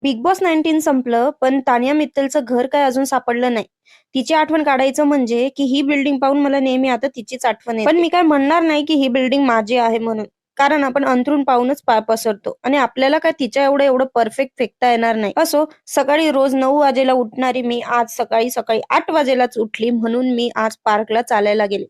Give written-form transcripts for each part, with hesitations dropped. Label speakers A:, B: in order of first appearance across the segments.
A: Big boss 19 संपलं, पण तानिया मित्तलचं घर काय अजून सापडलं नाही. तिची आठवण काढायचं म्हणजे की ही बिल्डिंग पाहून मला नेहमी आता तिचीच आठवण येते. पण मी काय म्हणणार नाही की ही बिल्डिंग माझी आहे म्हणून. कारण आपण अंथरूण पाहूनच पाय पसरतो आणि आपल्याला काय तिच्या एवढं एवढं परफेक्ट फेकता येणार नाही. असो, सकाळी रोज 9 वाजेला उठणारी मी आज सकाळी सकाळी 8 वाजेलाच उठली म्हणून मी आज पार्कला चालायला गेले.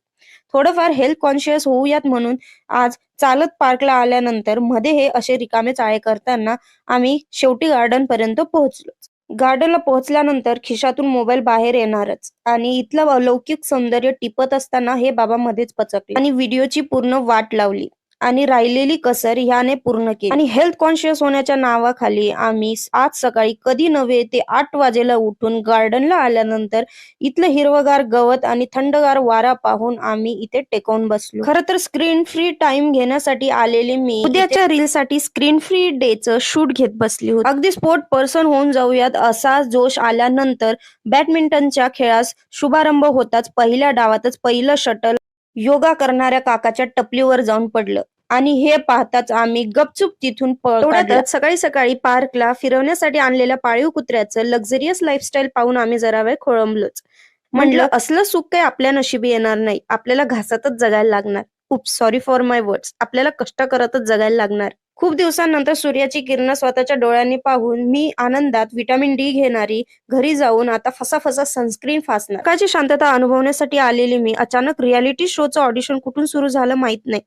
A: थोडंफार हेल्थ कॉन्शियस होऊयात म्हणून आज चालत पार्कला आल्यानंतर मध्ये हे असे रिकामे चाळे करताना आम्ही शेवटी गार्डन पर्यंत पोहोचलो. गार्डनला पोहोचल्यानंतर खिशातून मोबाईल बाहेर येणारच आणि इथलं अलौकिक सौंदर्य टिपत असताना हे बाबा मध्येच पचकले आणि व्हिडिओची पूर्ण वाट लावली आणि राहिलेली कसर ह्याने पूर्ण केली. आणि हेल्थ कॉन्शियस होण्याच्या नावाखाली आम्ही आज सकाळी कधी नव्हे ते 8 वाजेला उठून गार्डनला आल्यानंतर इथलं हिरवगार गवत आणि थंडगार वारा पाहून आम्ही इथे टेकवून बसलो. खरं तर स्क्रीन फ्री टाइम घेण्यासाठी आलेले मी उद्याच्या रील साठी स्क्रीन फ्री डेचं शूट घेत बसली होती. अगदी स्पोर्ट पर्सन होऊन जाऊयात असा जोश आल्यानंतर बॅडमिंटनच्या खेळास शुभारंभ होताच पहिल्या डावातच पहिलं शटल योगा करणाऱ्या काकाच्या टपलीवर जाऊन पडलं आणि हे पाहताच आम्ही गपचूप तिथून पळ काढला. सकाळी सकाळी पार्कला फिरवण्यासाठी आणलेल्या पाळीव कुत्र्याचं लक्झरियस लाईफस्टाईल पाहून आम्ही जरा वेळ खोळंबलोच. म्हणलं असलं सुख काही आपल्या नशिबी येणार नाही, आपल्याला घासातच जगायला लागणार. खूप सॉरी फॉर माय वर्ड्स, आपल्याला कष्ट करतच जगायला लागणार. खूप दिवसांनंतर सूर्याची किरणं स्वतःच्या डोळ्यांनी पाहून मी आनंदात व्हिटॅमिन डी घेणारी घरी जाऊन आता फसा सनस्क्रीन फासणार. सकाळची शांतता अनुभवण्यासाठी आलेली मी अचानक रियालिटी शोचं ऑडिशन कुठून सुरू झालं माहित नाही.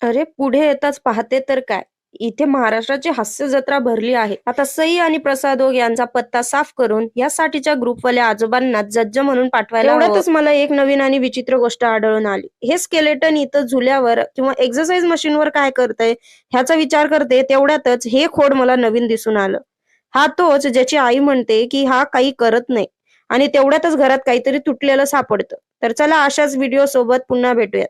A: अरे पुढे येताच पाहते तर काय, इथे महाराष्ट्राची हास्य जत्रा भरली आहे. आता सई आणि प्रसाद ओक यांचा पत्ता साफ करून यासाठीच्या ग्रुपवाल्या आजोबांना जज्ज म्हणून पाठवायला एवढ्यातच मला एक नवीन आणि विचित्र गोष्ट आढळून आली. हे स्केलेटन इथं झुल्यावर किंवा एक्सरसाइज मशीनवर काय करतंय ह्याचा विचार करते तेवढ्यातच हे खोड मला नवीन दिसून आलं. हा तोच ज्याची आई म्हणते की हा काही करत नाही आणि तेवढ्यातच घरात काहीतरी तुटलेलं सापडतं. तर चला अशाच व्हिडिओ सोबत पुन्हा भेटूयात.